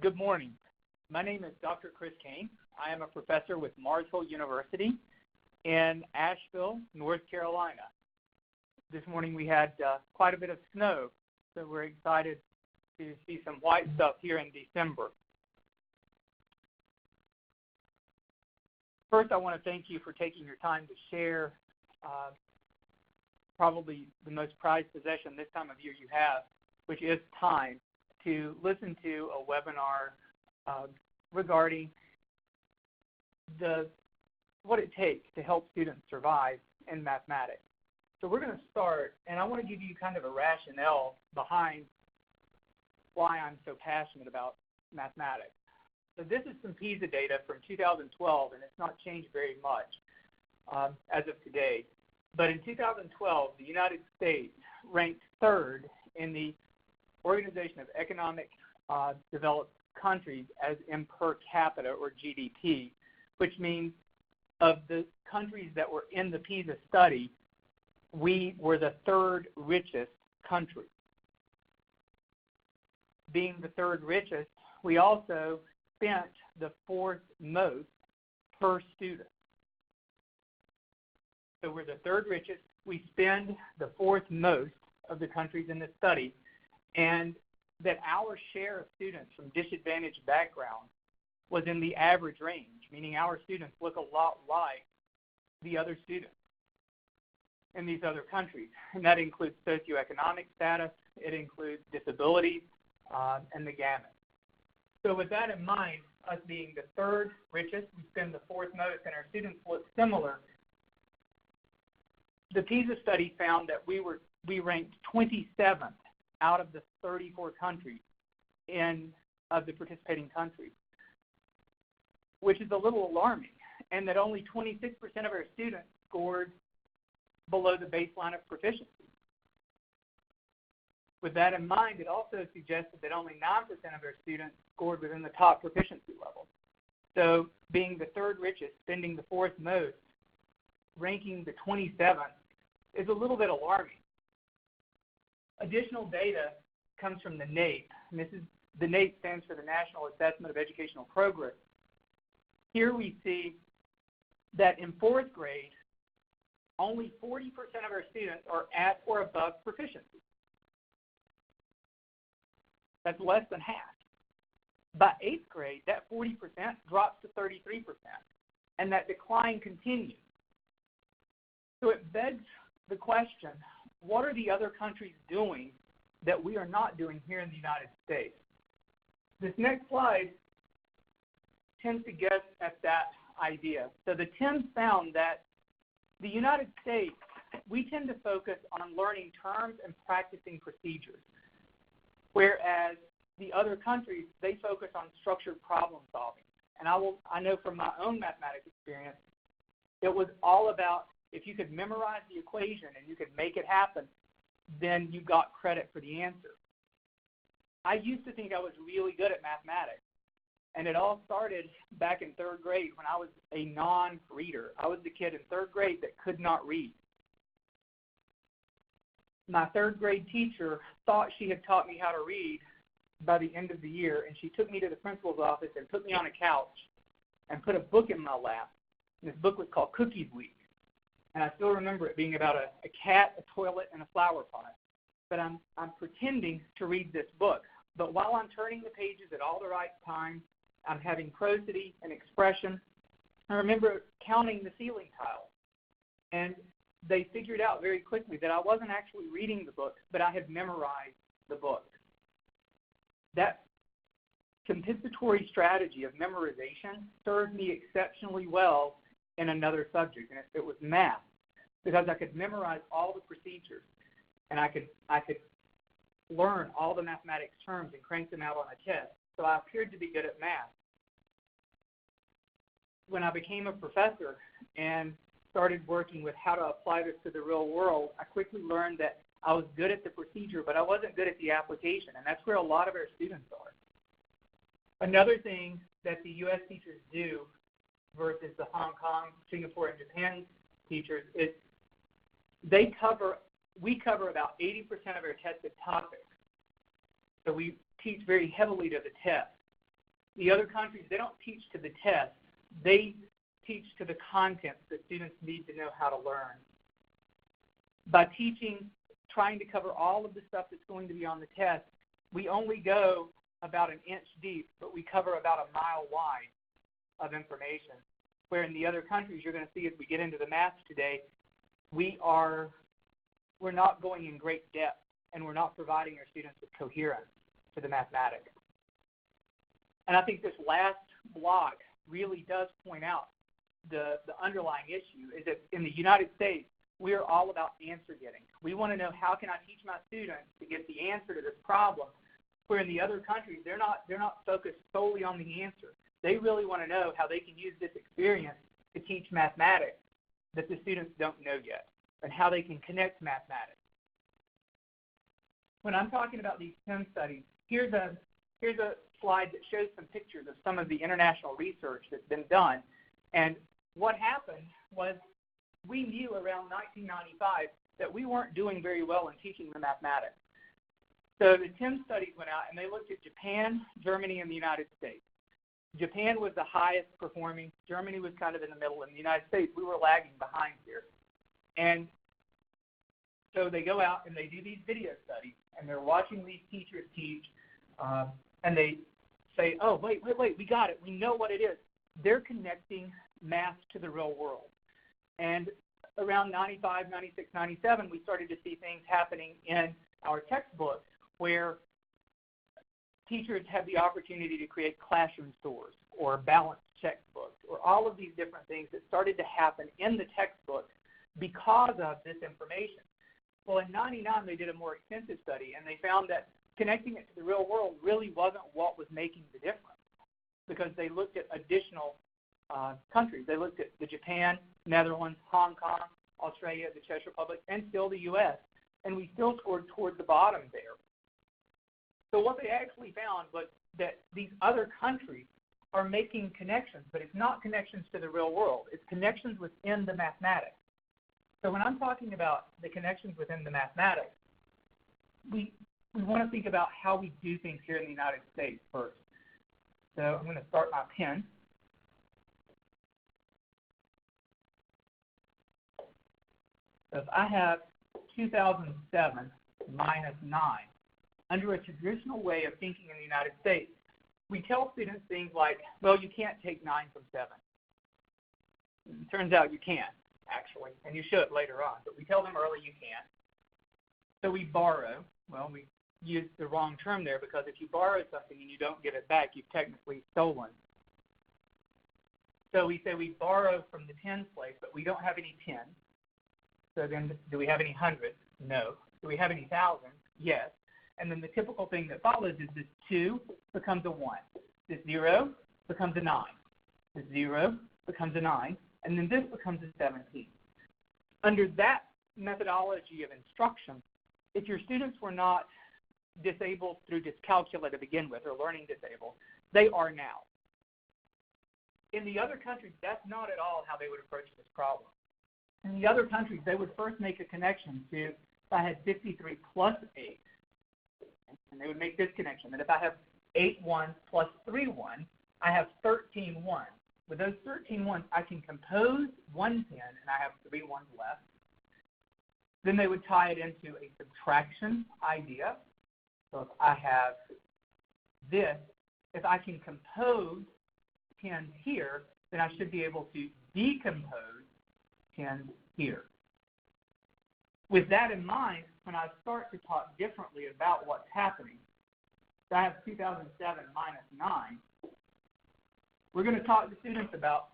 Good morning. My name is Dr. Chris Cain. I am a professor with Mars Hill University in Asheville, North Carolina. This morning we had quite a bit of snow, so we're excited to see some white stuff here in December. First, I want to thank you for taking your time to share probably the most prized possession this time of year you have, which is time to listen to a webinar regarding what it takes to help students survive in mathematics. So we're going to start, and I want to give you kind of a rationale behind why I'm so passionate about mathematics. So this is some PISA data from 2012, and it's not changed very much as of today. But in 2012, the United States ranked third in the Organization of Economic Developed Countries as in per capita, or GDP, which means of the countries that were in the PISA study, we were the third richest country. Being the third richest, we also spent the fourth most per student. So we're the third richest. We spend the fourth most of the countries in this study, and that our share of students from disadvantaged backgrounds was in the average range, meaning our students look a lot like the other students in these other countries. And that includes socioeconomic status, it includes disabilities, and the gamut. So with that in mind, us being the third richest, we spend the fourth most, and our students look similar, the PISA study found that we ranked 27th out of the 34 countries of the participating countries, which is a little alarming, and that only 26% of our students scored below the baseline of proficiency. With that in mind, it also suggested that only 9% of our students scored within the top proficiency level. So being the third richest, spending the fourth most, ranking the 27th is a little bit alarming. Additional data comes from the NAEP, and the NAEP stands for the National Assessment of Educational Progress. Here we see that in fourth grade, only 40% of our students are at or above proficiency. That's less than half. By eighth grade, that 40% drops to 33%, and that decline continues. So it begs the question, what are the other countries doing that we are not doing here in the United States? This next slide tends to get at that idea. So the TIMSS found that the United States, we tend to focus on learning terms and practicing procedures, whereas the other countries, they focus on structured problem solving. And I know from my own mathematics experience, it was all about if you could memorize the equation and you could make it happen, then you got credit for the answer. I used to think I was really good at mathematics, and it all started back in third grade when I was a non-reader. I was the kid in third grade that could not read. My third grade teacher thought she had taught me how to read by the end of the year, and she took me to the principal's office and put me on a couch and put a book in my lap. And this book was called Cookies Week. And I still remember it being about a cat, a toilet, and a flower pot. But I'm pretending to read this book. But while I'm turning the pages at all the right times, I'm having prosody and expression. I remember counting the ceiling tiles. And they figured out very quickly that I wasn't actually reading the book, but I had memorized the book. That compensatory strategy of memorization served me exceptionally well in another subject, and it was math, because I could memorize all the procedures, and I could learn all the mathematics terms and crank them out on a test. So I appeared to be good at math. When I became a professor and started working with how to apply this to the real world, I quickly learned that I was good at the procedure, but I wasn't good at the application, and that's where a lot of our students are. Another thing that the U.S. teachers do versus the Hong Kong, Singapore, and Japan teachers is we cover about 80% of our tested topics. So we teach very heavily to the test. The other countries, they don't teach to the test. They teach to the content that students need to know how to learn. By teaching, trying to cover all of the stuff that's going to be on the test, we only go about an inch deep, but we cover about a mile wide of information. Where in the other countries, you're going to see as we get into the math today, we're not going in great depth, and we're not providing our students with coherence to the mathematics. And I think this last block really does point out the underlying issue is that in the United States, we are all about answer getting. We want to know, how can I teach my students to get the answer to this problem? Where in the other countries, they're not focused solely on the answer. They really want to know how they can use this experience to teach mathematics that the students don't know yet, and how they can connect mathematics. When I'm talking about these TIMSS studies, here's a slide that shows some pictures of some of the international research that's been done. And what happened was, we knew around 1995 that we weren't doing very well in teaching the mathematics. So the TIMSS studies went out, and they looked at Japan, Germany, and the United States. Japan was the highest performing. Germany was kind of in the middle. In the United States, we were lagging behind here. And so they go out and they do these video studies, and they're watching these teachers teach, and they say, oh, wait, we got it. We know what it is. They're connecting math to the real world. And around 95, 96, 97, we started to see things happening in our textbooks where teachers had the opportunity to create classroom stores or balanced checkbooks, or all of these different things that started to happen in the textbook because of this information. Well, in 99, they did a more extensive study, and they found that connecting it to the real world really wasn't what was making the difference, because they looked at additional countries. They looked at the Japan, Netherlands, Hong Kong, Australia, the Czech Republic, and still the U.S., and we still scored toward the bottom there. So what they actually found was that these other countries are making connections, but it's not connections to the real world. It's connections within the mathematics. So when I'm talking about the connections within the mathematics, we want to think about how we do things here in the United States first. So I'm going to start my pen. So if I have 2007 minus 9, under a traditional way of thinking in the United States, we tell students things like, well, you can't take 9 from 7. It turns out you can, actually, and you should later on, but we tell them early you can't. So we borrow. Well, we use the wrong term there, because if you borrow something and you don't give it back, you've technically stolen. So we say we borrow from the tens place, but we don't have any tens. So then, do we have any hundreds? No. Do we have any thousands? Yes. And then the typical thing that follows is this 2 becomes a 1. This 0 becomes a 9. This 0 becomes a 9. And then this becomes a 17. Under that methodology of instruction, if your students were not disabled through dyscalculia to begin with, or learning disabled, they are now. In the other countries, that's not at all how they would approach this problem. In the other countries, they would first make a connection to, if I had 53 plus 8, and they would make this connection, that if I have 8 1s plus 3 1, I have 13 1s. With those 13 1s, I can compose 1 10, and I have 3 1s left. Then they would tie it into a subtraction idea. So if I have this, if I can compose 10 here, then I should be able to decompose 10 here. With that in mind, when I start to talk differently about what's happening, so I have 2007 minus 9, we're going to talk to students about,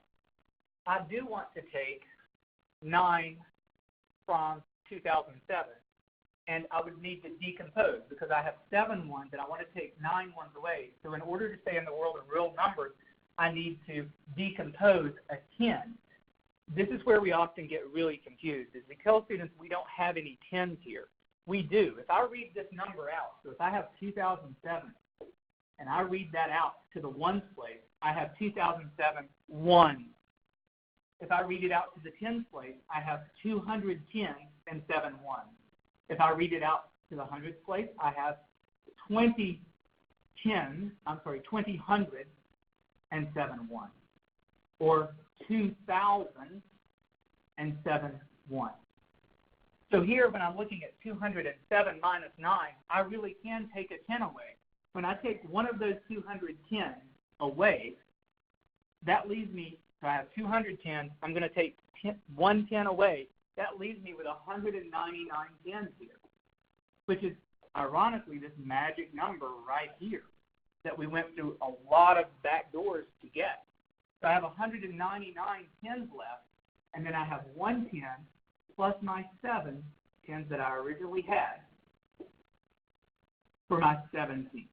I do want to take 9 from 2007, and I would need to decompose, because I have 7 1s and I want to take 9 1s away. So in order to stay in the world of real numbers, I need to decompose a 10. This is where we often get really confused, is we tell students we don't have any 10s here. We do. If I read this number out, so if I have 2007, and I read that out to the ones place, I have 2007 1. If I read it out to the tens place, I have 210 and 7 1s. If I read it out to the hundreds place, I have 20 hundreds and 7 1, or 2,000 and 7 1. So here, when I'm looking at 207 minus 9, I really can take a 10 away. When I take one of those 210 away, that leaves me, so I have 210, I'm going to take 110 away. That leaves me with 199 tens here, which is, ironically, this magic number right here that we went through a lot of back doors to get. So I have 199 tens left, and then I have 110 plus my 7 tens that I originally had for my 17,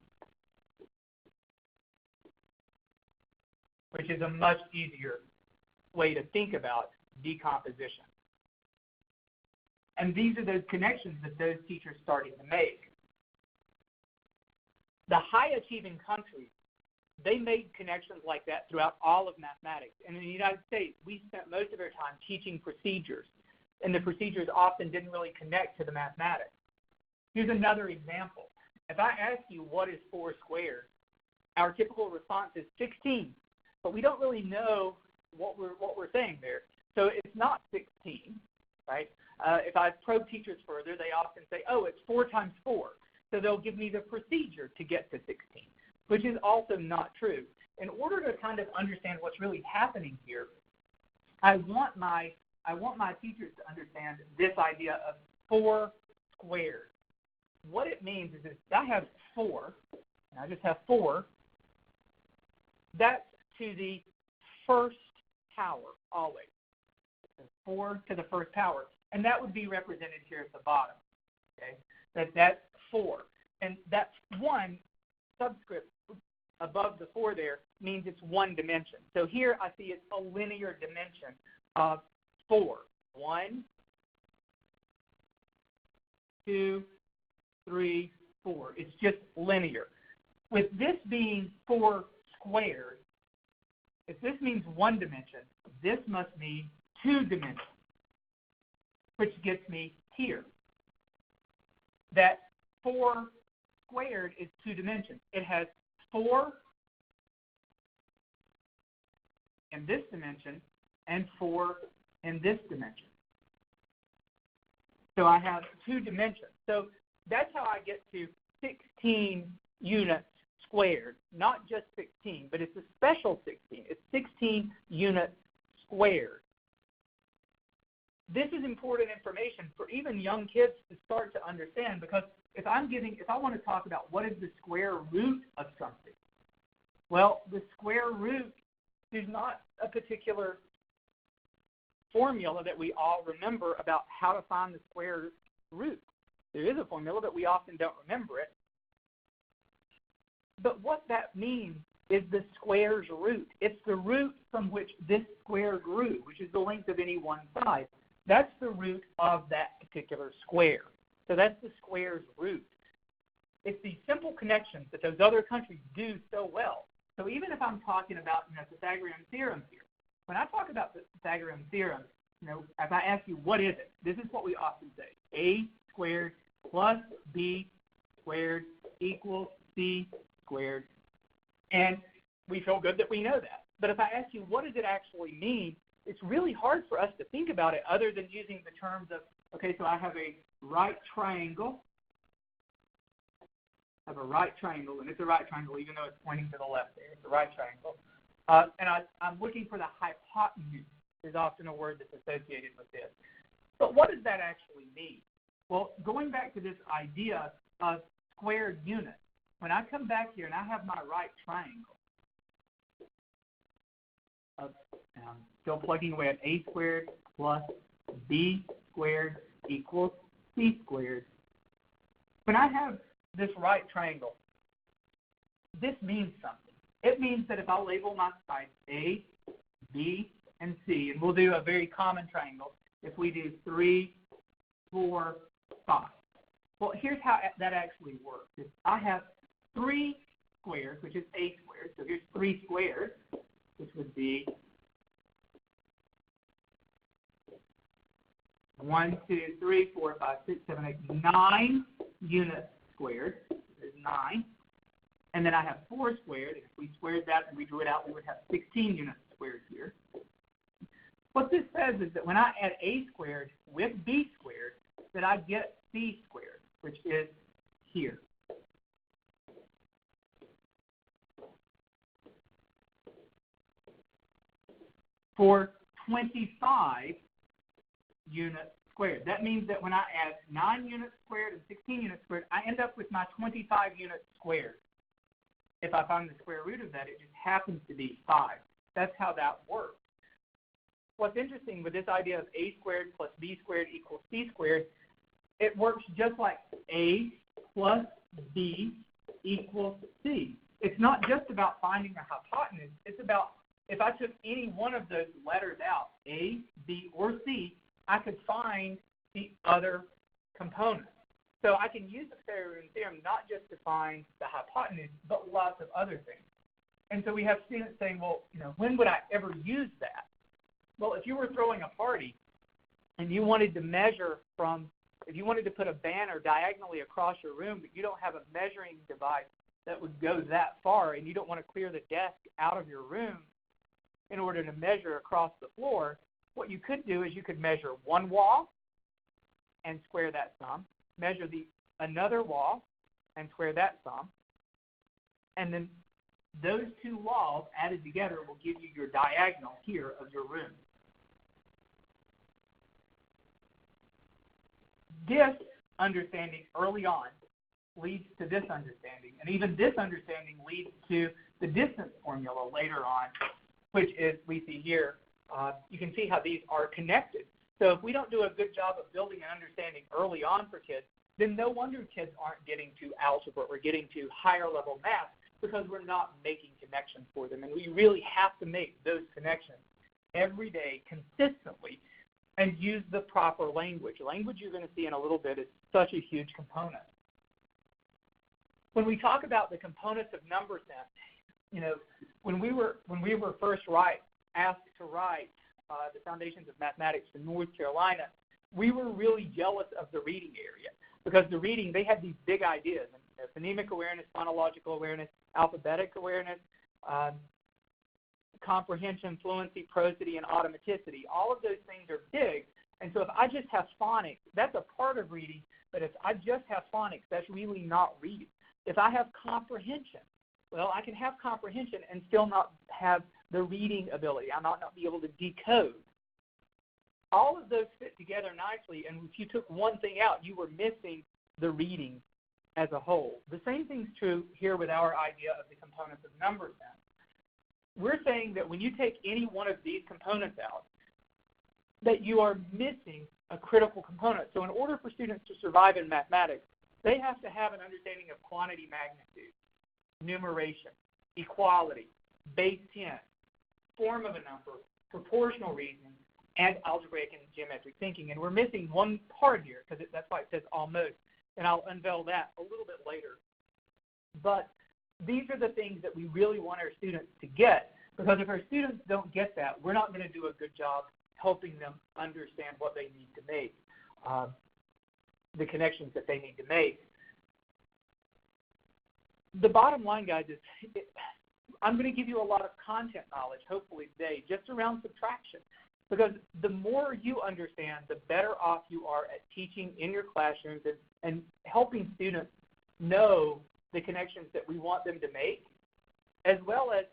which is a much easier way to think about decomposition. And these are those connections that those teachers started to make. The high-achieving countries, they made connections like that throughout all of mathematics. And in the United States, we spent most of our time teaching procedures, and the procedures often didn't really connect to the mathematics. Here's another example. If I ask you what is 4 squared, our typical response is 16, but we don't really know what we're saying there. So it's not 16, right? If I probe teachers further, they often say, oh, it's 4 times 4. So they'll give me the procedure to get to 16, which is also not true. In order to kind of understand what's really happening here, I want my teachers to understand this idea of 4 squared. What it means is if I have 4, and I just have 4, that's to the first power always. So 4 to the first power. And that would be represented here at the bottom. Okay? That's 4. And that 1 subscript above the 4 there means it's 1 dimension. So here I see it's a linear dimension of 4. 1, 2, 3, 4. It's just linear. With this being 4 squared, if this means 1 dimension, this must mean 2 dimensions, which gets me here. That 4 squared is 2 dimensions. It has 4 in this dimension and 4 in this dimension. So I have 2 dimensions. So that's how I get to 16 units squared, not just 16, but it's a special 16. It's 16 units squared. This is important information for even young kids to start to understand, because if I want to talk about what is the square root of something, well, the square root is not a particular formula that we all remember about how to find the square root. There is a formula, but we often don't remember it. But what that means is the square's root. It's the root from which this square grew, which is the length of any one side. That's the root of that particular square. So that's the square's root. It's these simple connections that those other countries do so well. So even if I'm talking about Pythagorean theorem here, when I talk about the Pythagorean theorem, if I ask you what is it, this is what we often say: a squared plus b squared equals c squared. And we feel good that we know that. But if I ask you what does it actually mean, it's really hard for us to think about it other than using the terms of, okay, so I have a right triangle. I have a right triangle, and it's a right triangle even though it's pointing to the left there. It's a right triangle. And I'm looking for the hypotenuse is often a word that's associated with this. But what does that actually mean? Well, going back to this idea of squared units, when I come back here and I have my right triangle, and I'm still plugging away at a squared plus b squared equals c squared. When I have this right triangle, this means something. It means that if I label my sides A, B, and C, and we'll do a very common triangle, if we do 3, 4, 5. Well, here's how that actually works. If I have 3 squares, which is a squared, so here's 3 squared, which would be 1, 2, 3, 4, 5, 6, 7, 8, 9 units squared. There's 9. And then I have 4 squared. If we squared that and we drew it out, we would have 16 units squared here. What this says is that when I add a squared with b squared, that I get c squared, which is here. For 25 units squared. That means that when I add 9 units squared and 16 units squared, I end up with my 25 units squared. If I find the square root of that, it just happens to be 5. That's how that works. What's interesting with this idea of a squared plus b squared equals c squared, it works just like a plus b equals c. It's not just about finding a hypotenuse. It's about if I took any one of those letters out, a, b, or c, I could find the other components. So I can use the Fairbairn theorem not just to find the hypotenuse, but lots of other things. And so we have students saying, well, when would I ever use that? Well, if you were throwing a party and you wanted to measure if you wanted to put a banner diagonally across your room, but you don't have a measuring device that would go that far, and you don't want to clear the desk out of your room in order to measure across the floor, what you could do is you could measure one wall and square that sum, measure another wall and square that sum, and then those 2 walls added together will give you your diagonal here of your room. This understanding early on leads to this understanding, and even this understanding leads to the distance formula later on, which is, we see here, you can see how these are connected. So if we don't do a good job of building an understanding early on for kids, then no wonder kids aren't getting to algebra or getting to higher level math, because we're not making connections for them. And we really have to make those connections every day consistently and use the proper language. Language, you're going to see in a little bit, is such a huge component. When we talk about the components of number sense, when we were first asked to write the Foundations of Mathematics for North Carolina, we were really jealous of the reading area, because the reading, they had these big ideas: phonemic awareness, phonological awareness, alphabetic awareness, comprehension, fluency, prosody, and automaticity. All of those things are big, and so if I just have phonics, that's a part of reading, but if I just have phonics, that's really not reading. If I have comprehension, well, I can have comprehension and still not have the reading ability. I might not be able to decode. All of those fit together nicely, and if you took one thing out, you were missing the reading as a whole. The same thing's true here with our idea of the components of number sense. We're saying that when you take any one of these components out, that you are missing a critical component. So in order for students to survive in mathematics, they have to have an understanding of quantity magnitude, numeration, equality, base 10, form of a number, proportional reasoning, and algebraic and geometric thinking. And we're missing one part here, because that's why it says almost. And I'll unveil that a little bit later. But these are the things that we really want our students to get, because if our students don't get that, we're not going to do a good job helping them understand what they need to make, the connections that they need to make. The bottom line, guys, is I'm going to give you a lot of content knowledge, hopefully today, just around subtraction. Because the more you understand, the better off you are at teaching in your classrooms and helping students know the connections that we want them to make, as well as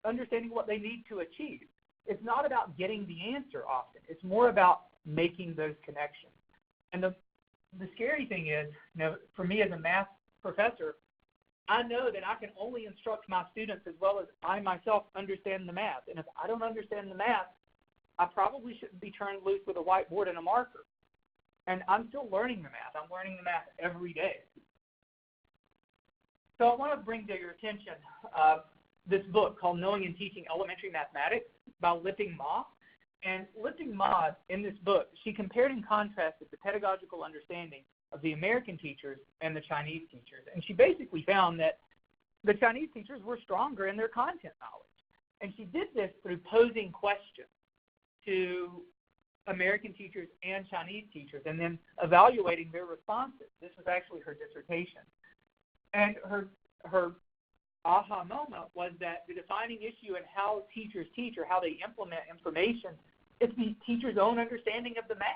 understanding what they need to achieve. It's not about getting the answer often. It's more about making those connections. And the scary thing is, for me as a math professor, I know that I can only instruct my students as well as I myself understand the math. And if I don't understand the math, I probably shouldn't be turned loose with a whiteboard and a marker. And I'm still learning the math. I'm learning the math every day. So I want to bring to your attention this book called Knowing and Teaching Elementary Mathematics by Lipping Ma. And Lipping Ma, in this book, she compared and contrasted the pedagogical understanding of the American teachers and the Chinese teachers. And she basically found that the Chinese teachers were stronger in their content knowledge. And she did this through posing questions to American teachers and Chinese teachers and then evaluating their responses. This was actually her dissertation. And her aha moment was that the defining issue in how teachers teach or how they implement information is the teacher's own understanding of the math.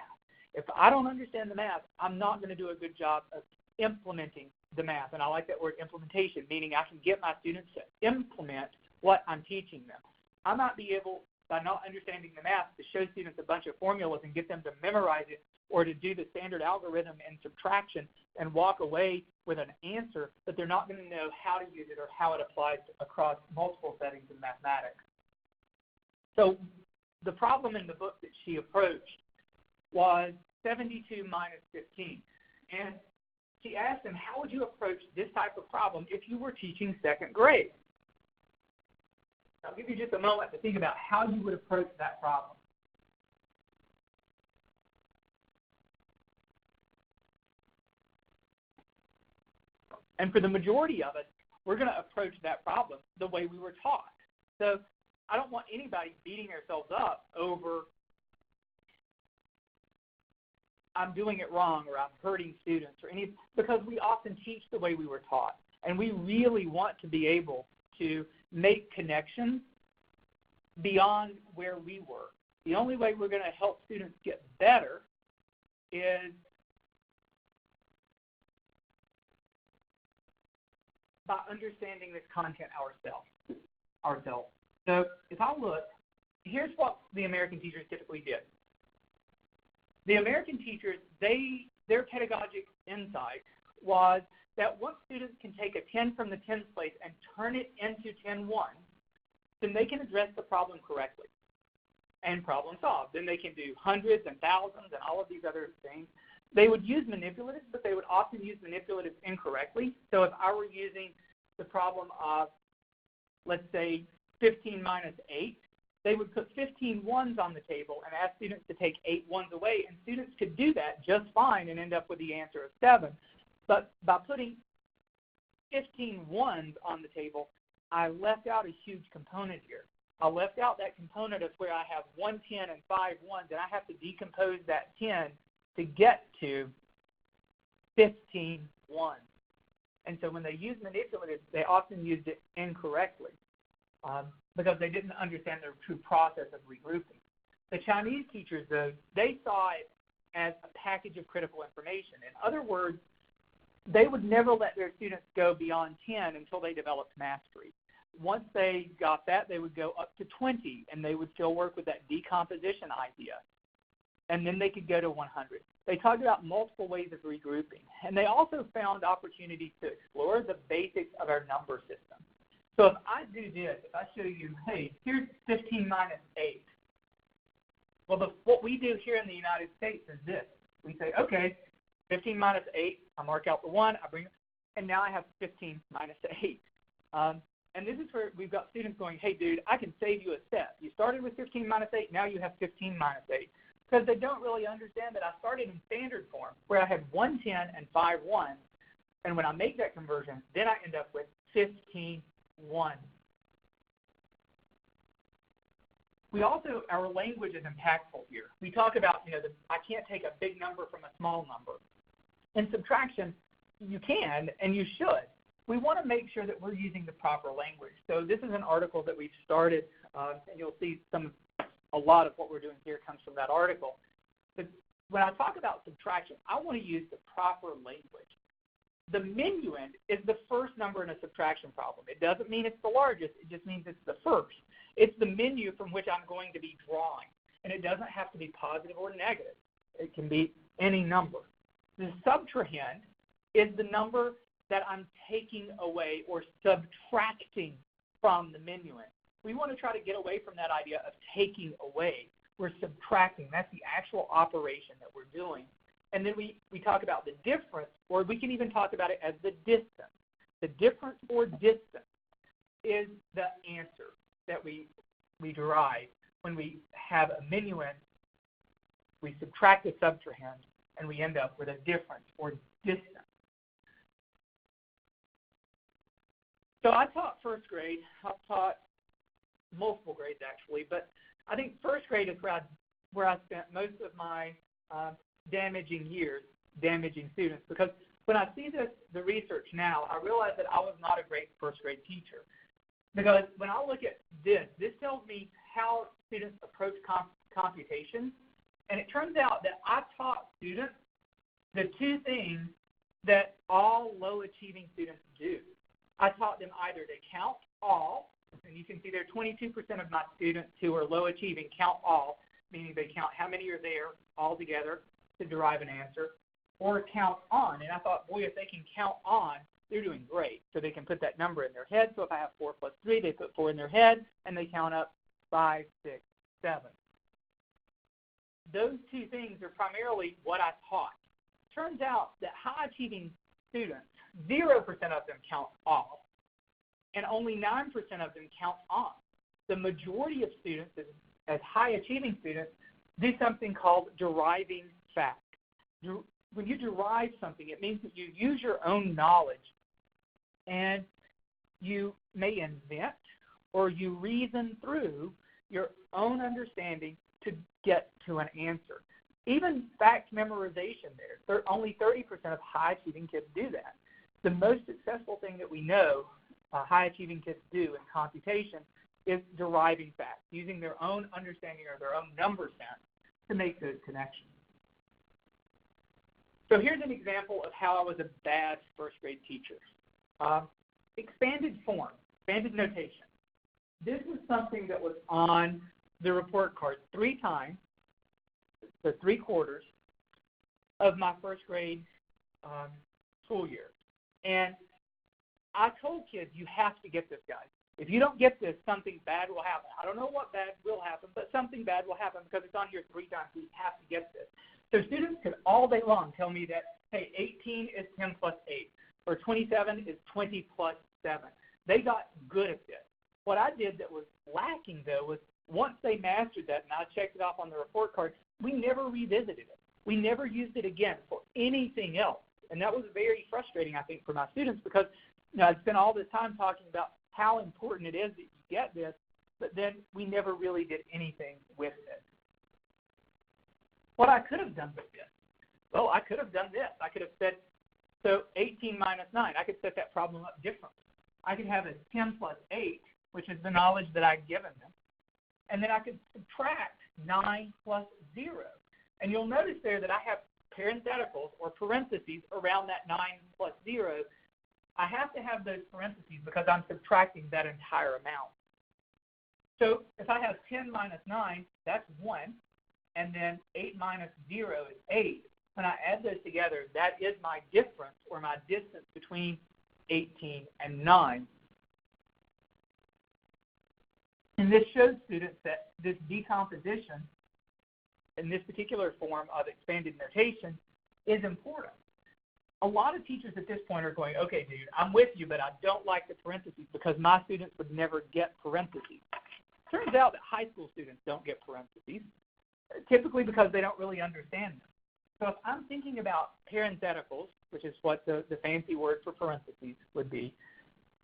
If I don't understand the math, I'm not going to do a good job of implementing the math. And I like that word implementation, meaning I can get my students to implement what I'm teaching them. I might be able, by not understanding the math, to show students a bunch of formulas and get them to memorize it or to do the standard algorithm in subtraction and walk away with an answer, but they're not going to know how to use it or how it applies across multiple settings in mathematics. So the problem in the book that she approached was 72 minus 15. And she asked him, how would you approach this type of problem if you were teaching second grade? I'll give you just a moment to think about how you would approach that problem. And for the majority of us, we're going to approach that problem the way we were taught. So I don't want anybody beating themselves up over I'm doing it wrong or I'm hurting students or anything, because we often teach the way we were taught. And we really want to be able to make connections beyond where we were. The only way we're going to help students get better is by understanding this content ourselves. So if I look, here's what the American teachers typically did. The American teachers, their pedagogic insight was that once students can take a 10 from the tens place and turn it into 10-1, then they can address the problem correctly and problem solve. Then they can do hundreds and thousands and all of these other things. They would use manipulatives, but they would often use manipulatives incorrectly. So if I were using the problem of, let's say, 15 minus 8, they would put 15 ones on the table and ask students to take 8 ones away, and students could do that just fine and end up with the answer of 7. But by putting 15 ones on the table, I left out a huge component here. I left out that component of where I have 1 10 and 5 ones, and I have to decompose that 10 to get to 15 ones. And so when they use manipulatives, they often used it incorrectly because they didn't understand the true process of regrouping. The Chinese teachers, though, they saw it as a package of critical information. In other words, they would never let their students go beyond 10 until they developed mastery. Once they got that, they would go up to 20, and they would still work with that decomposition idea. And then they could go to 100. They talked about multiple ways of regrouping. And they also found opportunities to explore the basics of our number system. So if I do this, if I show you, hey, here's 15 minus 8. Well, what we do here in the United States is this. We say, okay, 15 minus 8, I mark out the 1, I bring it, and now I have 15 minus 8. And this is where we've got students going, hey, dude, I can save you a step. You started with 15 minus 8, now you have 15 minus 8. Because they don't really understand that I started in standard form, where I had 1 10 and 5 1, and when I make that conversion, then I end up with 15 1. We also, our language is impactful here. We talk about, I can't take a big number from a small number. In subtraction, you can and you should. We want to make sure that we're using the proper language. So this is an article that we've started, and you'll see a lot of what we're doing here comes from that article. But when I talk about subtraction, I want to use the proper language. The minuend is the first number in a subtraction problem. It doesn't mean it's the largest. It just means it's the first. It's the menu from which I'm going to be drawing. And it doesn't have to be positive or negative. It can be any number. The subtrahend is the number that I'm taking away or subtracting from the minuend. We want to try to get away from that idea of taking away. We're subtracting. That's the actual operation that we're doing. And then we talk about the difference, or we can even talk about it as the distance. The difference or distance is the answer that we derive when we have a minuend, we subtract the subtrahend, and we end up with a difference or distance. So I taught first grade. I've taught multiple grades actually, but I think first grade is where I spent most of my damaging years, damaging students, because when I see the research now, I realize that I was not a great first grade teacher. Because when I look at this tells me how students approach computation. And it turns out that I taught students the two things that all low-achieving students do. I taught them either to count all, and you can see there 22% of my students who are low-achieving count all, meaning they count how many are there all together to derive an answer, or count on. And I thought, boy, if they can count on, they're doing great. So they can put that number in their head. So if I have 4 plus 3, they put 4 in their head, and they count up 5, 6, 7. Those two things are primarily what I taught. Turns out that high-achieving students, 0% of them count off, and only 9% of them count on. The majority of students, as high-achieving students, do something called deriving fact. When you derive something, it means that you use your own knowledge, and you may invent or you reason through your own understanding to get to an answer. Even fact memorization only 30% of high-achieving kids do that. The most successful thing that we know high-achieving kids do in computation is deriving facts, using their own understanding or their own number sense to make those connections. So here's an example of how I was a bad first-grade teacher. Expanded form, expanded notation. This was something that was on the report card 3 times, so 3/4 of my first-grade school year. And I told kids, you have to get this, guys. If you don't get this, something bad will happen. I don't know what bad will happen, but something bad will happen because it's on here 3 times, so you have to get this. So students could all day long tell me that, hey, 18 is 10 plus 8, or 27 is 20 plus 7. They got good at this. What I did that was lacking, though, was once they mastered that and I checked it off on the report card, we never revisited it. We never used it again for anything else. And that was very frustrating, I think, for my students because I'd spent all this time talking about how important it is that you get this, but then we never really did anything with it. What I could have done with this, well, I could have done this. I could have said, so 18 minus 9, I could set that problem up differently. I could have a 10 plus 8, which is the knowledge that I'd given them, and then I could subtract 9 plus 0. And you'll notice there that I have parentheticals or parentheses around that 9 plus 0. I have to have those parentheses because I'm subtracting that entire amount. So if I have 10 minus 9, that's 1, and then 8 minus 0 is 8. When I add those together, that is my difference or my distance between 18 and 9. And this shows students that this decomposition in this particular form of expanded notation is important. A lot of teachers at this point are going, okay, dude, I'm with you, but I don't like the parentheses because my students would never get parentheses. Turns out that high school students don't get parentheses, typically because they don't really understand them. So if I'm thinking about parentheticals, which is what the fancy word for parentheses would be,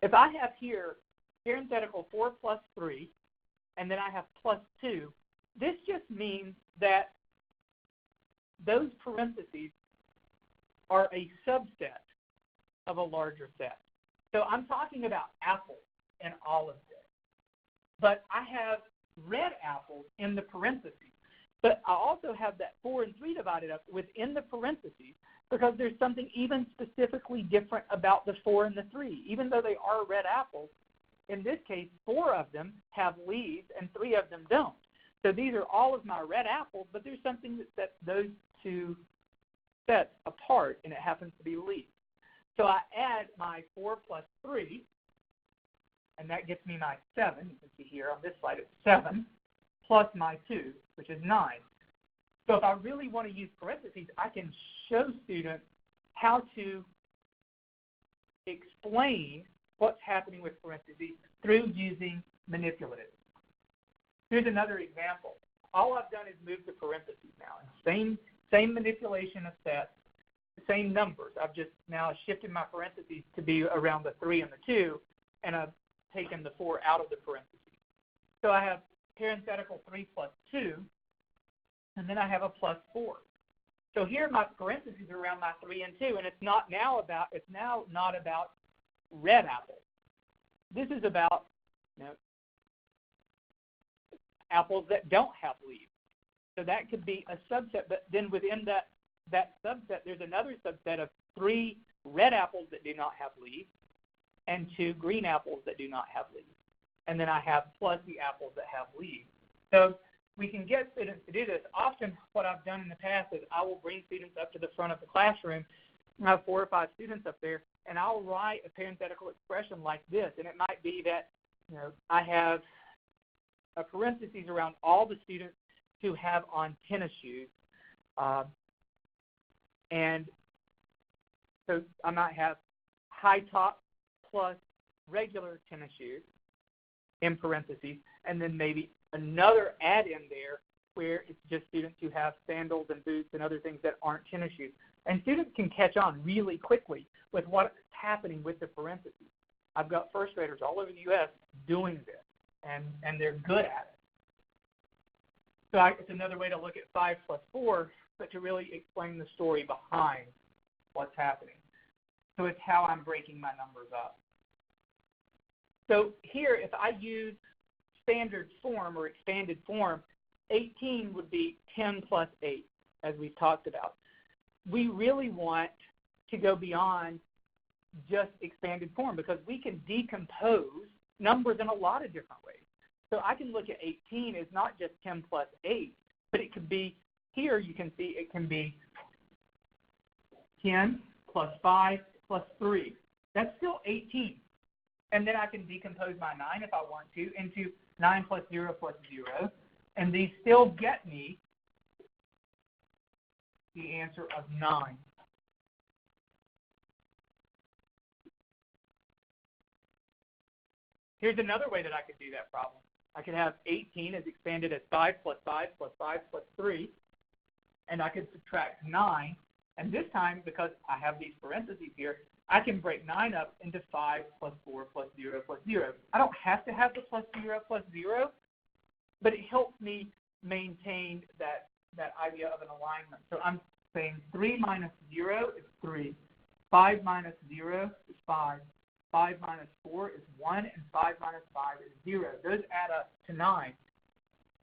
if I have here parenthetical 4 plus 3, and then I have plus 2, this just means that those parentheses are a subset of a larger set. So I'm talking about apples in all of this. But I have red apples in the parentheses. But I also have that 4 and 3 divided up within the parentheses because there's something even specifically different about the 4 and the 3. Even though they are red apples, in this case, 4 of them have leaves and 3 of them don't. So these are all of my red apples, but there's something that sets those two sets apart, and it happens to be leaves. So I add my 4 plus 3, and that gets me my 7. You can see here on this slide it's 7, plus my 2, which is 9. So if I really want to use parentheses, I can show students how to explain what's happening with parentheses through using manipulatives. Here's another example. All I've done is move the parentheses now. Same manipulation of sets, same numbers. I've just now shifted my parentheses to be around the 3 and the 2, and I've taken the 4 out of the parentheses. So I have parenthetical 3 plus 2, and then I have a plus 4. So here my parentheses are around my 3 and 2, and it's now not about red apples. This is about apples that don't have leaves. So that could be a subset, but then within that subset, there's another subset of 3 red apples that do not have leaves and 2 green apples that do not have leaves. And then I have plus the apples that have leaves. So we can get students to do this. Often what I've done in the past is I will bring students up to the front of the classroom. I have 4 or 5 students up there, and I'll write a parenthetical expression like this. And it might be that I have a parentheses around all the students who have on tennis shoes. And so I might have high top plus regular tennis shoes in parentheses, and then maybe another add-in there where it's just students who have sandals and boots and other things that aren't tennis shoes. And students can catch on really quickly with what's happening with the parentheses. I've got first graders all over the U.S. doing this, and they're good at it. So it's another way to look at 5 plus 4, but to really explain the story behind what's happening. So it's how I'm breaking my numbers up. So here, if I use standard form or expanded form, 18 would be 10 plus 8, as we've talked about. We really want to go beyond just expanded form because we can decompose numbers in a lot of different ways. So I can look at 18 as not just 10 plus 8, but it could be, here you can see it can be 10 plus 5 plus 3. That's still 18. And then I can decompose my 9 if I want to into 9 plus 0 plus 0. And these still get me the answer of 9. Here's another way that I could do that problem. I could have 18 as expanded as 5 plus 5 plus 5 plus 3. And I could subtract 9. And this time, because I have these parentheses here, I can break 9 up into 5 plus 4 plus 0 plus 0. I don't have to have the plus 0 plus 0, but it helps me maintain that idea of an alignment. So I'm saying 3 minus 0 is 3. 5 minus 0 is 5. 5 minus 4 is 1, and 5 minus 5 is 0. Those add up to 9.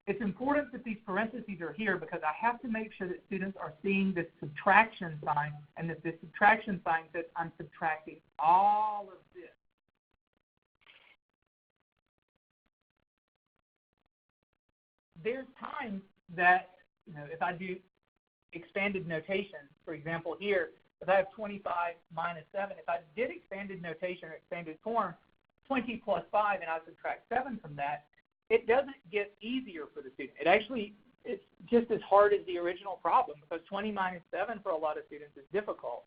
It's important that these parentheses are here because I have to make sure that students are seeing this subtraction sign, and that this subtraction sign says I'm subtracting all of this. There's times that, if I do expanded notation, for example here, if I have 25 minus 7, if I did expanded notation or expanded form, 20 plus 5, and I subtract 7 from that, it doesn't get easier for the student. It's just as hard as the original problem because 20 minus 7 for a lot of students is difficult.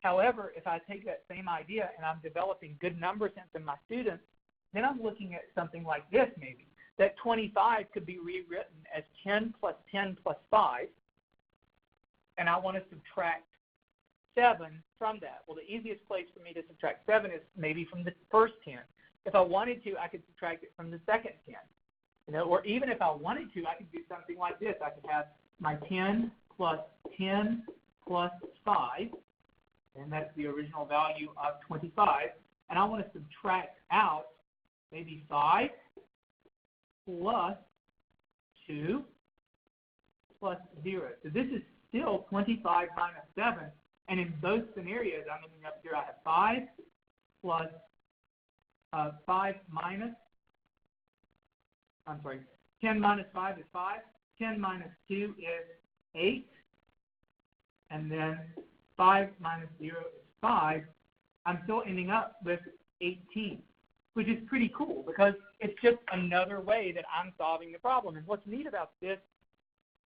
However, if I take that same idea and I'm developing good number sense in my students, then I'm looking at something like this maybe, that 25 could be rewritten as 10 plus 10 plus 5, and I want to subtract 7 from that. Well, the easiest place for me to subtract 7 is maybe from the first 10. If I wanted to, I could subtract it from the second 10. Or even if I wanted to, I could do something like this. I could have my 10 plus 10 plus 5, and that's the original value of 25. And I want to subtract out maybe 5 plus 2 plus 0. So this is still 25 minus 7. And in both scenarios, I'm ending up here, I have 5 plus 10 minus 5 is 5. 10 minus 2 is 8. And then 5 minus 0 is 5. I'm still ending up with 18, which is pretty cool because it's just another way that I'm solving the problem. And what's neat about this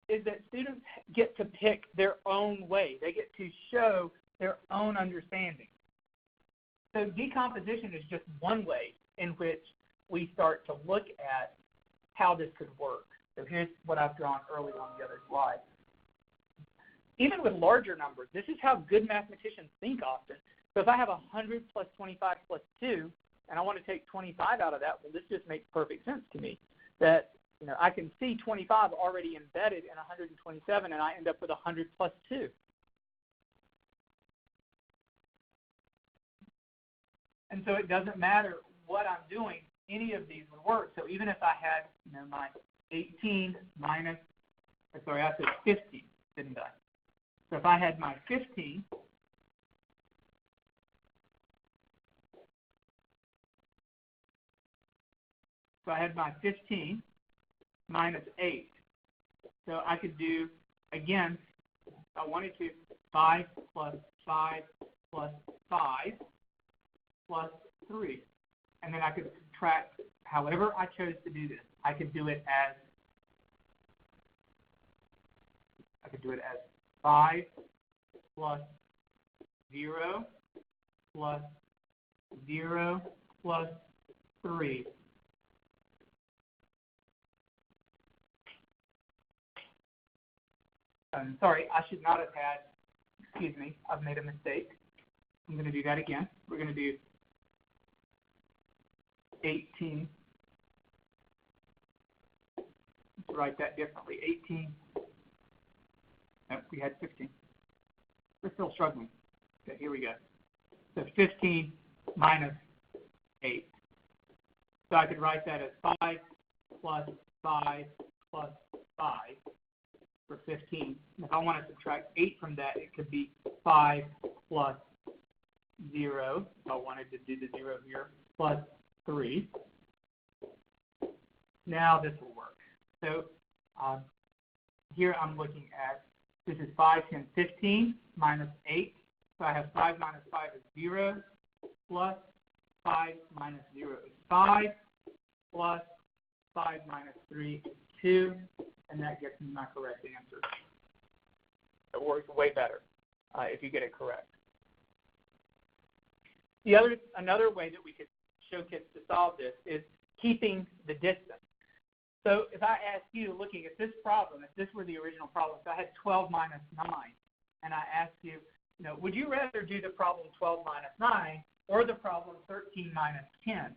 is that students get to pick their own way. They get to show their own understanding. So decomposition is just one way in which we start to look at how this could work. So here's what I've drawn earlier on the other slide. Even with larger numbers, this is how good mathematicians think often. So if I have 100 plus 25 plus 2, and I want to take 25 out of that, well, this just makes perfect sense to me. That I can see 25 already embedded in 127, and I end up with 100 plus 2. And so it doesn't matter what I'm doing, any of these would work. So even if I had, my 18 minus, sorry, I said 15, didn't I? So if I had my 15, so I had my 15 minus 8. So I could do, again, if I wanted to, 5 plus 5 plus 5 plus 3. And then I could subtract however I chose to do this. I could do it as 5 plus 0 plus 0 plus 3. I'm sorry, I should not have had, excuse me, I've made a mistake. I'm going to do that again. We're going to do 18. Let's write that differently. 18. Nope, we had 15. We're still struggling. Okay, here we go. So 15 minus 8. So I could write that as 5 plus 5 plus 5 for 15. And if I want to subtract 8 from that, it could be 5 plus 0, if I wanted to do the 0 here, plus 3. Now this will work. So here I'm looking at, this is 5, 10, 15 minus 8. So I have 5 minus 5 is 0, plus 5 minus 0 is 5, plus 5 minus 3 is 2, and that gets me my correct answer. It works way better if you get it correct. Another way that we could show kids to solve this is keeping the distance. So if I ask you, looking at this problem, if this were the original problem, so I had 12 minus 9, and I asked you, would you rather do the problem 12 minus 9 or the problem 13 minus 10?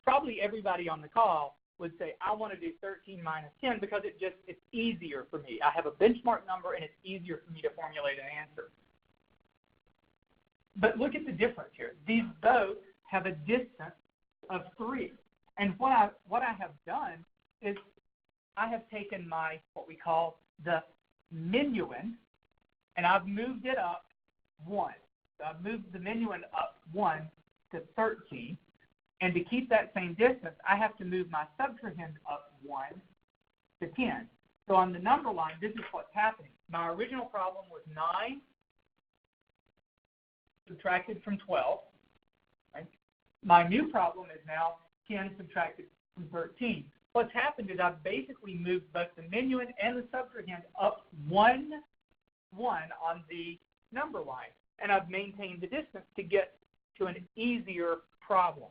Probably everybody on the call would say, I want to do 13 minus 10 because it's easier for me. I have a benchmark number, and it's easier for me to formulate an answer. But look at the difference here. These both have a distance of 3. And what I have done is I have taken my, what we call the minuend, and I've moved it up 1. So I've moved the minuend up 1 to 13. And to keep that same distance, I have to move my subtrahend up 1 to 10. So on the number line, this is what's happening. My original problem was 9 subtracted from 12. Right? My new problem is now 10 subtracted from 13. What's happened is I've basically moved both the minuend and the subtrahend up 1 on the number line. And I've maintained the distance to get to an easier problem.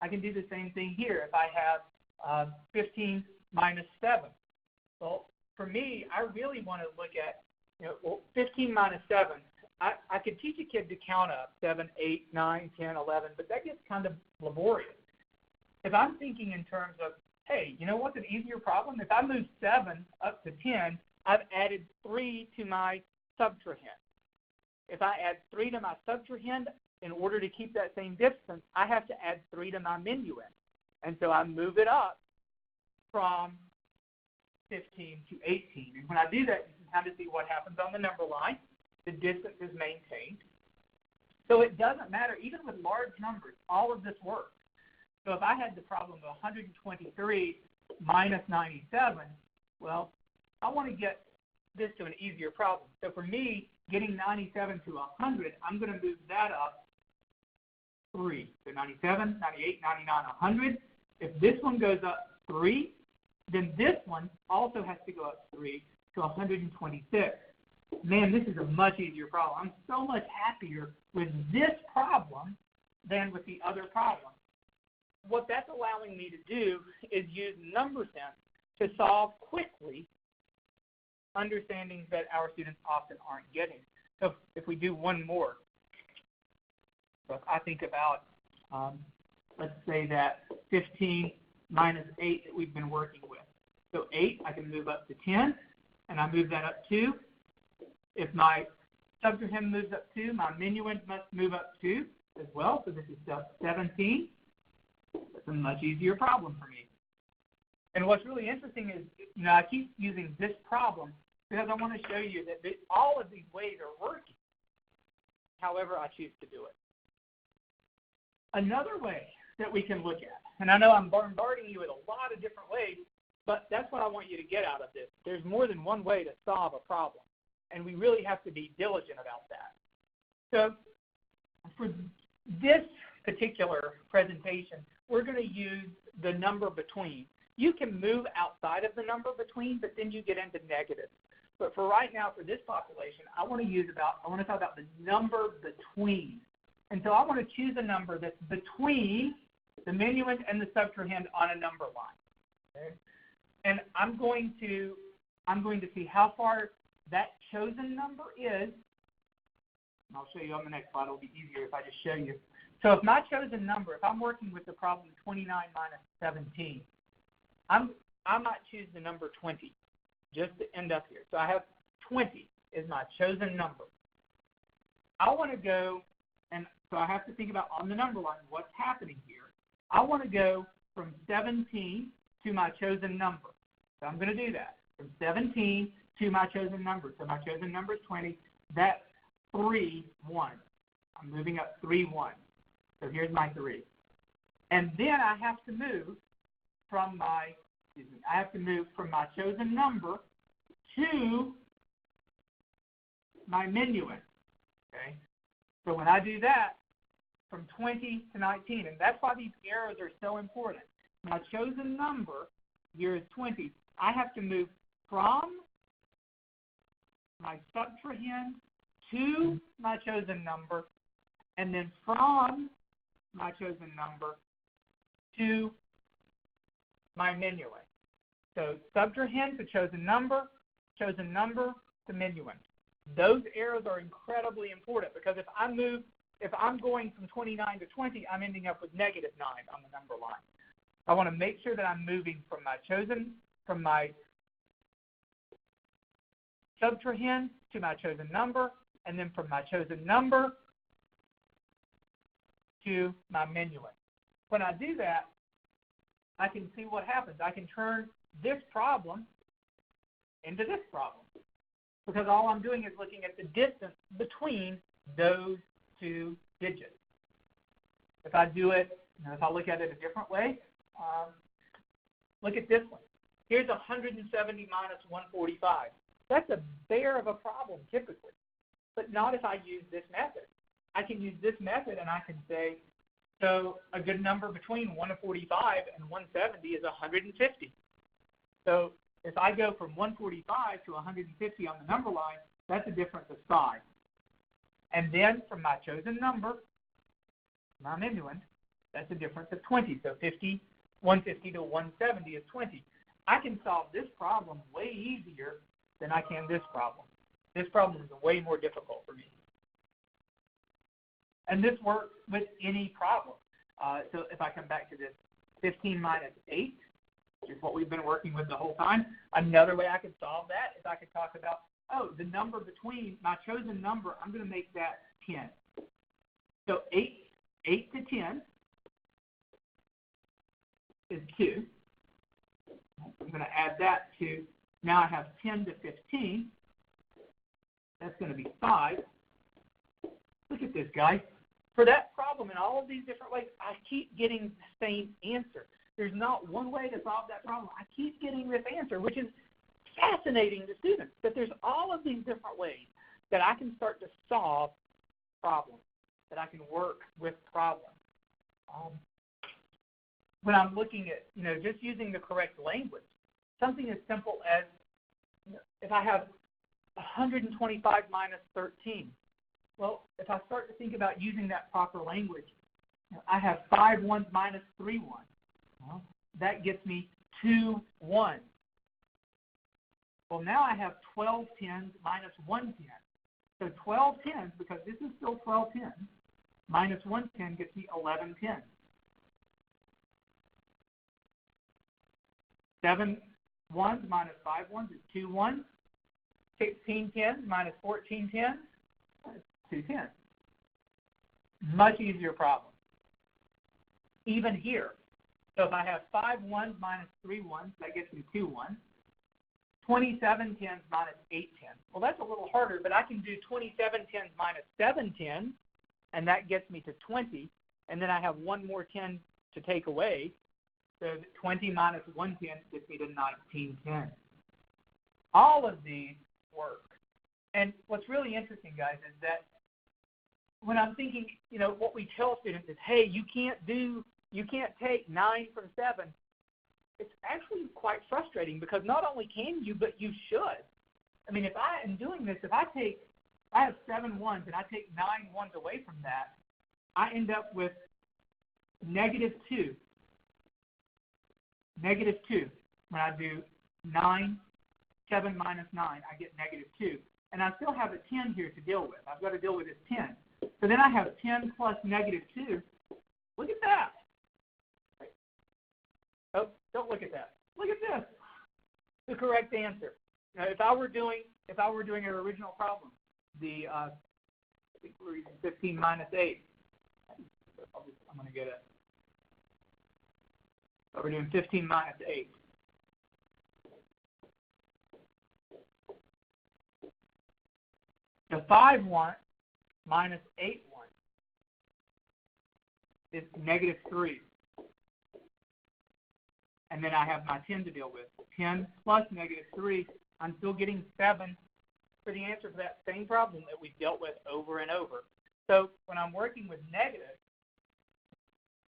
I can do the same thing here if I have 15 minus 7. Well, for me, I really want to look at, 15 minus 7. I could teach a kid to count up 7, 8, 9, 10, 11, but that gets kind of laborious. If I'm thinking in terms of, hey, what's an easier problem? If I move 7 up to 10, I've added 3 to my subtrahend. If I add 3 to my subtrahend, in order to keep that same distance, I have to add 3 to my minuend. And so I move it up from 15 to 18. And when I do that, you can kind of see what happens on the number line. The distance is maintained. So it doesn't matter, even with large numbers, all of this works. So if I had the problem of 123 minus 97, well, I want to get this to an easier problem. So for me, getting 97 to 100, I'm going to move that up 3. So 97, 98, 99, 100. If this one goes up 3, then this one also has to go up 3 to 126. Man, this is a much easier problem. I'm so much happier with this problem than with the other problem. What that's allowing me to do is use number sense to solve quickly understandings that our students often aren't getting. So if we do one more, so if I think about, let's say that 15 minus 8 that we've been working with. So 8, I can move up to 10, and I move that up 2. If my subtrahend moves up 2, my minuend must move up 2 as well. So this is 17. It's a much easier problem for me. And what's really interesting is, I keep using this problem because I want to show you that all of these ways are working, however I choose to do it. Another way that we can look at, and I know I'm bombarding you with a lot of different ways, but that's what I want you to get out of this. There's more than one way to solve a problem, and we really have to be diligent about that. So for this particular presentation, we're going to use the number between. You can move outside of the number between, but then you get into negatives. But for right now, for this population, I want to talk about the number between. And so I want to choose a number that's between the minuend and the subtrahend on a number line. Okay? And I'm going to see how far that chosen number is. And I'll show you on the next slide. It'll be easier if I just show you. So if my chosen number, if I'm working with the problem 29 minus 17, I might choose the number 20 just to end up here. So I have 20 is my chosen number. I want to go, and so I have to think about on the number line what's happening here. I want to go from 17 to my chosen number. So I'm going to do that. From 17 to my chosen number. So my chosen number is 20. That's 3, 1. I'm moving up 3, 1. So here's my 3. And then I have to move from my chosen number to my minuend. Okay? So when I do that, from 20 to 19, and that's why these arrows are so important. My chosen number here is 20. I have to move from my subtrahend to my chosen number, and then from my chosen number to my minuend. So subtrahend to chosen number to minuend. Those arrows are incredibly important because if I'm going from 29 to 20, I'm ending up with -9 on the number line. I want to make sure that I'm moving from my subtrahend to my chosen number, and then from my chosen number to my minuend. When I do that, I can see what happens. I can turn this problem into this problem because all I'm doing is looking at the distance between those two digits. If I do it, if I look at it a different way, look at this one. Here's 170 minus 145. That's a bear of a problem typically, but not if I use this method. I can use this method and I can say, so a good number between 145 and 170 is 150. So if I go from 145 to 150 on the number line, that's a difference of 5. And then from my chosen number, my minuend, that's a difference of 20. So 150 to 170 is 20. I can solve this problem way easier than I can this problem. This problem is way more difficult for me. And this works with any problem. So if I come back to this 15 minus 8, which is what we've been working with the whole time, another way I could solve that is I could talk about, the number between my chosen number, I'm going to make that 10. So 8 to 10 is 2. I'm going to add that to, now I have 10 to 15. That's going to be 5. Look at this, guys. For that problem in all of these different ways, I keep getting the same answer. There's not one way to solve that problem. I keep getting this answer, which is fascinating to students, that there's all of these different ways that I can start to solve problems, that I can work with problems. When I'm looking at, just using the correct language, something as simple as, if I have 125 minus 13, well, if I start to think about using that proper language, I have 5 ones minus 3 ones. Well, that gets me 2 1s. Well, now I have 12 10s minus 1 10. So 12 10s, because this is still 12 10s, minus 1 10 gets me 11 10s. 7 ones minus 5 ones is 2 ones. 16 tens minus 14 tens, 2 tens. Much easier problem. Even here. So if I have 5 ones minus 3 ones, that gets me 2 ones. 27 tens minus 8 tens. Well, that's a little harder, but I can do 27 tens minus 7 tens, and that gets me to 20. And then I have one more 10 to take away. So 20 minus 1 10 gets me to 19 tens. All of these work. And what's really interesting, guys, is that when I'm thinking, what we tell students is, hey, you can't take 9 from 7. It's actually quite frustrating because not only can you, but you should. I mean, if I am doing this, I have 7 ones and I take 9 ones away from that, I end up with -2. -2. When I do 9, 7 minus 9, I get -2. And I still have a 10 here to deal with. I've got to deal with this 10. So then I have 10 plus -2. Look at that. Oh, don't look at that. Look at this. The correct answer. Now, if I were doing an original problem, I think we're using 15 minus 8. I'm going to get it. So we're doing 15 minus 8. The 5 1 minus 8 1 is -3. And then I have my 10 to deal with. 10 plus -3, I'm still getting 7 for the answer for that same problem that we've dealt with over and over. So when I'm working with negative,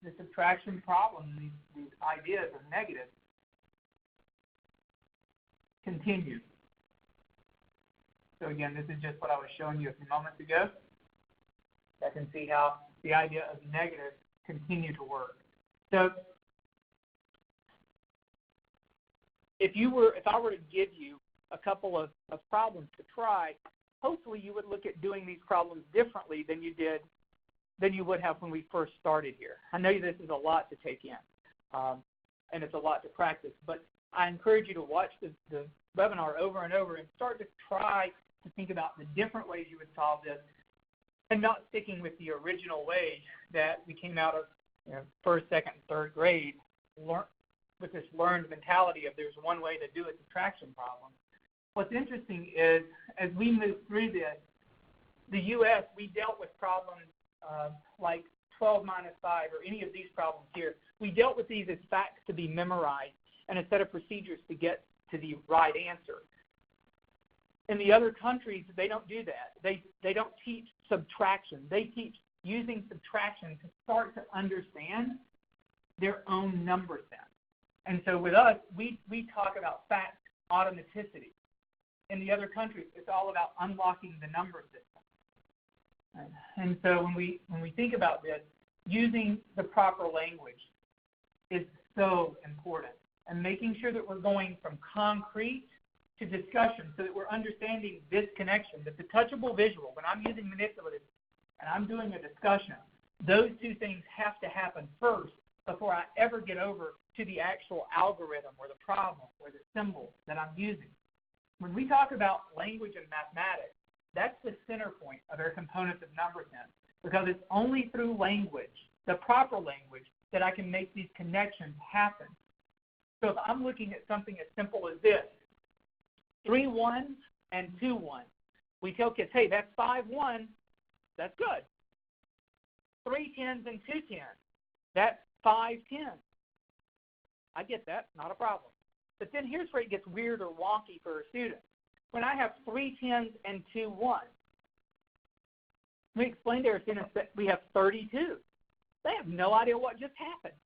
the subtraction problem, these ideas of negative, continue. So again, this is just what I was showing you a few moments ago. I can see how the idea of negative continue to work. So if I were to give you a couple of problems to try, hopefully you would look at doing these problems differently than you would have when we first started here. I know this is a lot to take in, and it's a lot to practice, but I encourage you to watch the webinar over and over and start to try to think about the different ways you would solve this, and not sticking with the original way that we came out of first, second, and third grade, with this learned mentality of there's one way to do a subtraction problem. What's interesting is, as we move through this, the U.S., we dealt with problems like 12 minus 5 or any of these problems here. We dealt with these as facts to be memorized and a set of procedures to get to the right answer. In the other countries, they don't do that. They don't teach subtraction. They teach using subtraction to start to understand their own number set. And so with us, we talk about fact automaticity. In the other countries, it's all about unlocking the number system. And so when we think about this, using the proper language is so important, and making sure that we're going from concrete to discussion so that we're understanding this connection, that the touchable visual, when I'm using manipulative and I'm doing a discussion, those two things have to happen first before I ever get over to the actual algorithm or the problem or the symbol that I'm using. When we talk about language and mathematics, that's the center point of our components of number sense, because it's only through language, the proper language, that I can make these connections happen. So if I'm looking at something as simple as this, 3 ones and 2 ones, we tell kids, hey, that's 5 ones, that's good. 3 tens and 2 tens, that's 5 tens. I get that, not a problem. But then here's where it gets weird or wonky for a student. When I have 3 tens and 2 ones, we explain to our students that we have 32. They have no idea what just happened.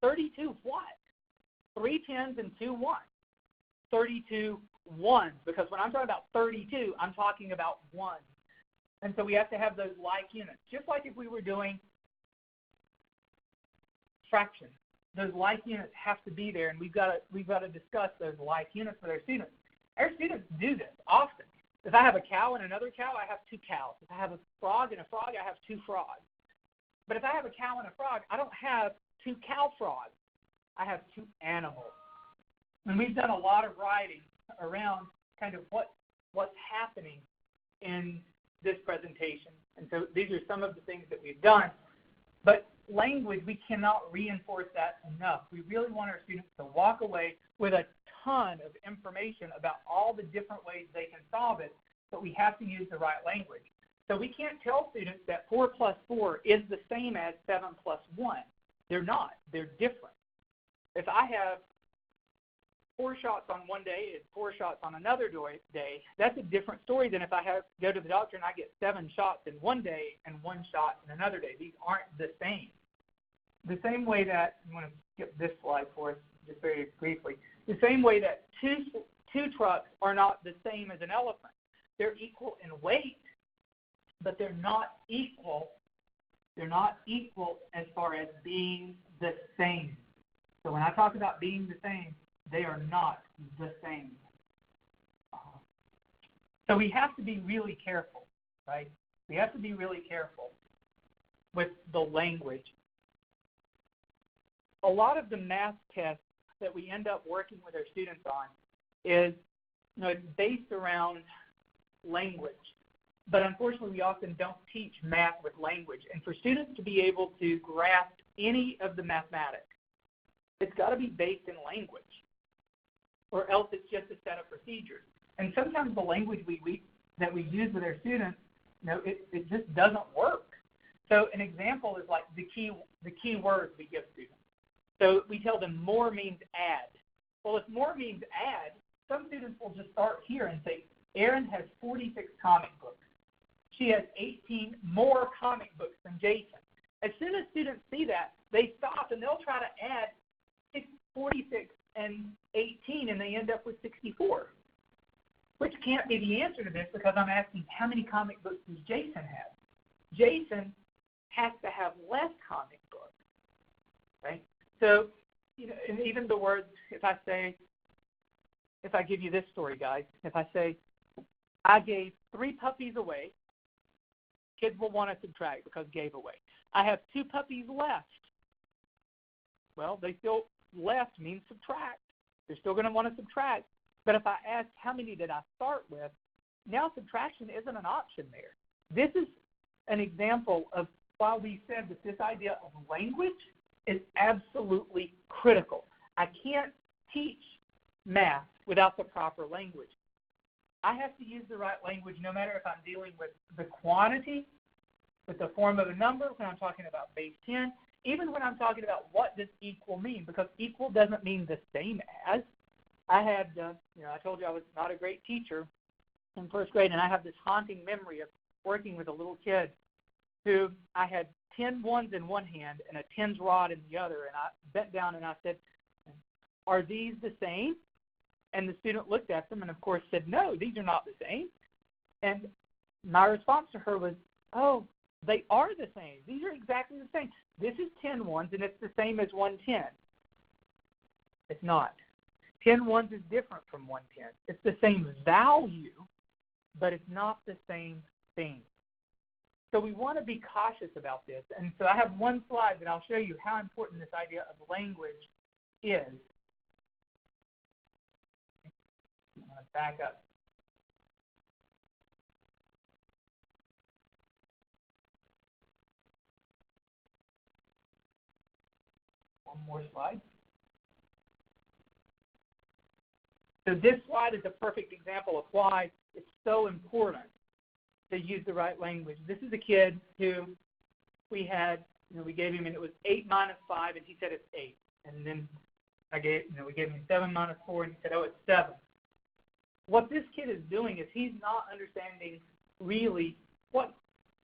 32 what? 3 tens and 2 ones. 32 ones, because when I'm talking about 32, I'm talking about ones. And so we have to have those like units, just like if we were doing fraction. Those like units have to be there, and we've got to discuss those like units with our students. Our students do this often. If I have a cow and another cow, I have 2 cows. If I have a frog and a frog, I have 2 frogs. But if I have a cow and a frog, I don't have 2 cow frogs. I have 2 animals. And we've done a lot of writing around kind of what's happening in this presentation. And so these are some of the things that we've done. But language, we cannot reinforce that enough. We really want our students to walk away with a ton of information about all the different ways they can solve it, but we have to use the right language. So we can't tell students that 4 plus 4 is the same as 7 plus 1. They're not. They're different. If I have 4 shots on one day and 4 shots on another day, that's a different story than if I go to the doctor and I get 7 shots in one day and 1 shot in another day. These aren't the same. The same way that, I'm going to skip this slide for us just very briefly, the same way that two trucks are not the same as an elephant. They're equal in weight, but they're not equal. They're not equal as far as being the same. So when I talk about being the same, they are not the same. So we have to be really careful, right? We have to be really careful with the language. A lot of the math tests that we end up working with our students on is, it's based around language. But unfortunately, we often don't teach math with language. And for students to be able to grasp any of the mathematics, it's got to be based in language, or else it's just a set of procedures. And sometimes the language that we use with our students, it just doesn't work. So an example is like the key words we give students. So we tell them more means add. Well, if more means add, some students will just start here and say, Erin has 46 comic books. She has 18 more comic books than Jason. As soon as students see that, they stop and they'll try to add 46 and 18, and they end up with 64, which can't be the answer to this because I'm asking how many comic books does Jason have? Jason has to have less comic books, right? So, and even the words, if I give you this story, guys, if I say, I gave 3 puppies away, kids will want to subtract because gave away. I have 2 puppies left. Well, left means subtract. They're still going to want to subtract. But if I ask how many did I start with, now subtraction isn't an option there. This is an example of why we said that this idea of language is absolutely critical. I can't teach math without the proper language. I have to use the right language no matter if I'm dealing with the quantity, with the form of a number, when I'm talking about base 10, even when I'm talking about what does equal mean, because equal doesn't mean the same as. I had, I told you I was not a great teacher in first grade, and I have this haunting memory of working with a little kid who I had 10 ones in one hand and a tens rod in the other, and I bent down and I said, are these the same? And the student looked at them and, of course, said, no, these are not the same. And my response to her was, oh, they are the same. These are exactly the same. This is 10 ones, and it's the same as 110. It's not. 10 ones is different from 110. It's the same value, but it's not the same thing. So we want to be cautious about this. And so I have one slide that I'll show you how important this idea of language is. I'm going to back up. One more slide. So this slide is a perfect example of why it's so important to use the right language. This is a kid who we had, we gave him, and it was 8 minus 5, and he said it's 8. And then we gave him 7 minus 4, and he said, oh, it's 7. What this kid is doing is he's not understanding really what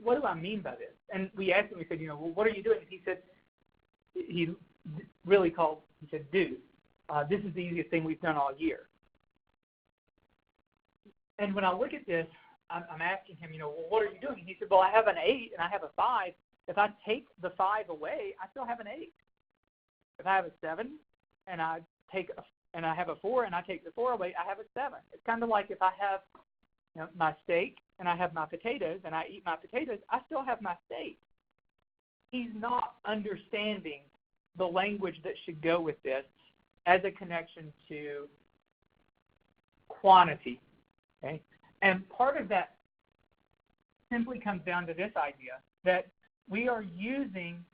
do I mean by this? And we asked him, we said, well, what are you doing? And he said, he said, dude, this is the easiest thing we've done all year. And when I look at this, I'm asking him, well, what are you doing? And he said, well, I have an 8 and I have a 5. If I take the 5 away, I still have an 8. If I have a 7 and I have a 4 and I take the 4 away, I have a 7. It's kind of like if I have my steak and I have my potatoes and I eat my potatoes, I still have my steak. He's not understanding the language that should go with this. as a connection to quantity. Okay? And part of that simply comes down to this idea that we are using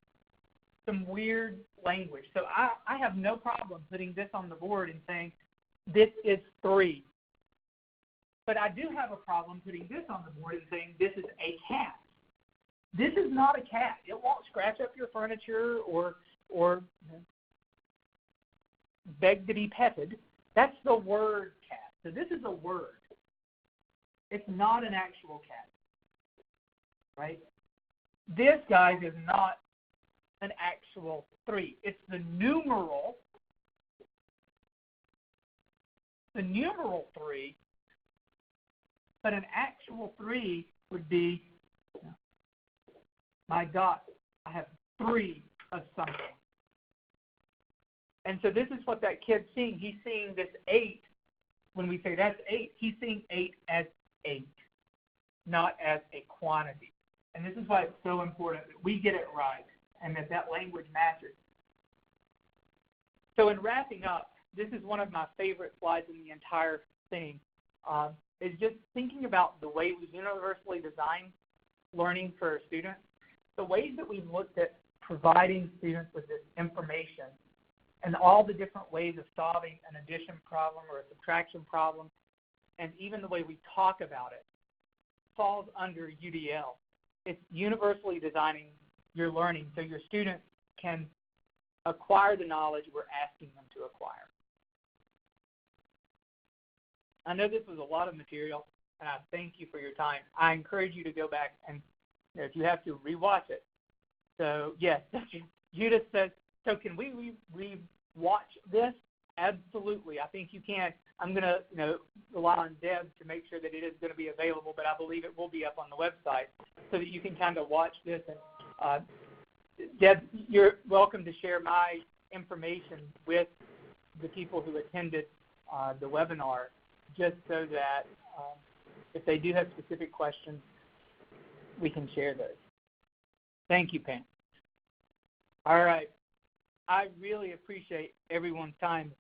some weird language. So I have no problem putting this on the board and saying, this is 3. But I do have a problem putting this on the board and saying, this is a cat. This is not a cat. It won't scratch up your furniture or beg to be petted. That's the word cat. So this is a word. It's not an actual cat, right? This, guys, is not an actual 3. It's the numeral 3, but an actual 3 would be, my God, I have 3 of something. And so this is what that kid's seeing. He's seeing this 8. When we say that's 8, he's seeing 8 as 8, not as a quantity. And this is why it's so important that we get it right and that language matches. So in wrapping up, this is one of my favorite slides in the entire thing, is just thinking about the way we universally design learning for our students, the ways that we've looked at providing students with this information and all the different ways of solving an addition problem or a subtraction problem, and even the way we talk about it, falls under UDL. It's universally designing your learning so your students can acquire the knowledge we're asking them to acquire. I know this was a lot of material, and I thank you for your time. I encourage you to go back and, if you have to, rewatch it. So, yes, Judith says, so can we re-watch this? Absolutely. I think you can. I'm going to rely on Deb to make sure that it is going to be available, but I believe it will be up on the website so that you can kind of watch this. And Deb, you're welcome to share my information with the people who attended the webinar, just so that if they do have specific questions, we can share those. Thank you, Pam. All right. I really appreciate everyone's time.